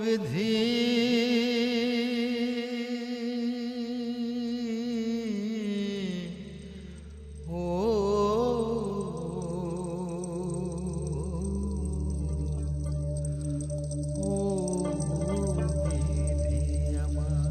বিধি ও ও বিধি আমার।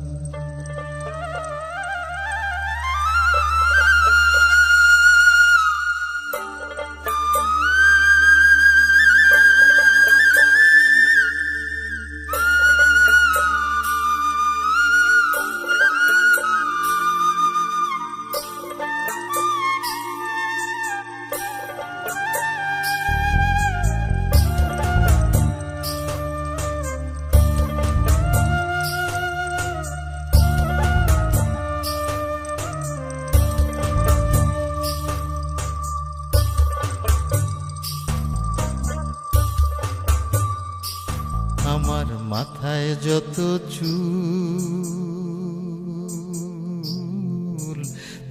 আমার মাথায় যত চুল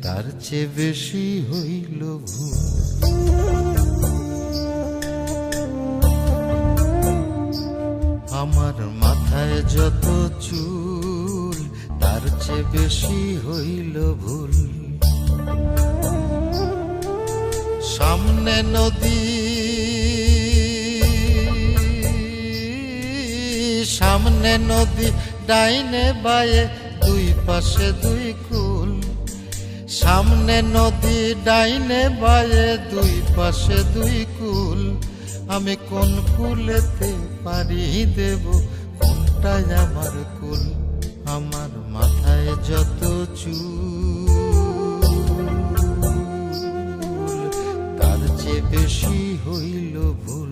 তার চেয়ে বেশি হইল ভুল। আমার মাথায় যত চুল তার চেয়ে বেশি হইল ভুল। সামনে নদী সামনে নদী ডাইনে বায়ে দুই পাশে দুই কুল। সামনে নদী ডাইনে বায়ে দুই পাশে দুই কুল। আমি কোন কুলেতে পারি দেব কোনটাই আমার কুল। আমার মাথায় যত চুল তার চেয়ে বেশি হইল ভুল।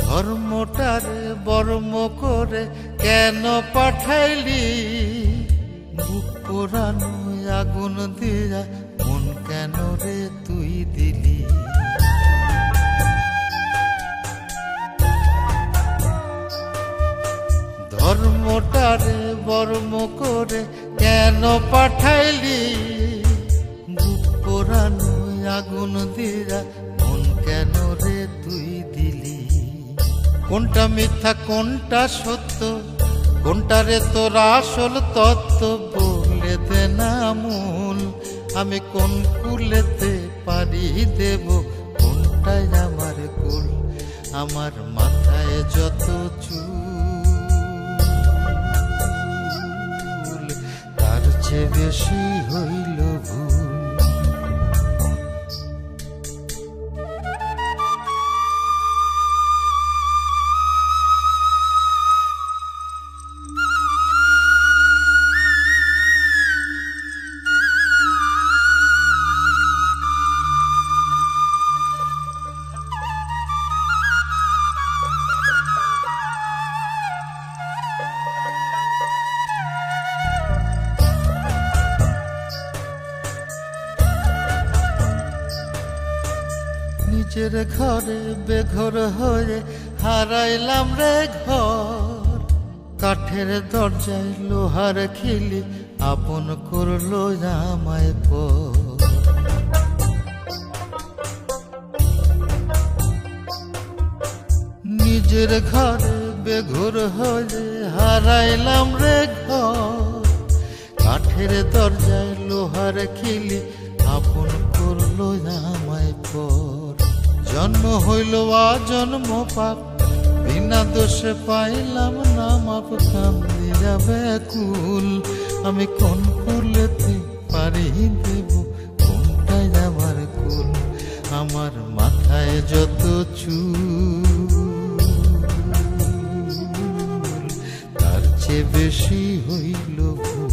ধর্মটারে বর্ম করে কেন পাঠাইলি? বুক পোড়ানো আগুন দিয়া মন কেন রে তুই দিলি? ধর্মটারে বর্ম করে কেন পাঠাইলি? বুক পোড়ানো আগুন দিয়া মন কেন রে তুই দিলি? কোনটা মিথ্যা কোনটা সত্য, কোনটা রে তোর আসল তত্ত্ব বলে দে না মূল। আমি কোন কুলেতে পারি দেব কোনটাই আমার কুল। আমার মাথায় যত চুল তার চেয়ে বেশি হইল ভুল। নিজের ঘরে বেঘর হয়ে হারাইলাম রে ঘর। কাঠের দরজায় লোহার খিলি আপন করলো আমায় পর। নিজের ঘরে বেঘর হয়ে হারাইলাম রে ঘর। কাঠের দরজায় লোহার খিলি আপন করলো আমায় পর। জন্ম হইল জন্ম পাপ, বিনা দোষে পাইলাম না মাপ। কান্দি যাবে কুল, আমি কোন কুলেতে পারি দেব কোনটাই আমার কুল। আমার মাথায় যত চুল তার চেয়ে বেশি হইল ভুল।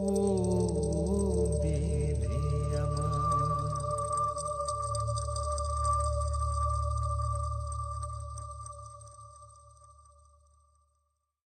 ও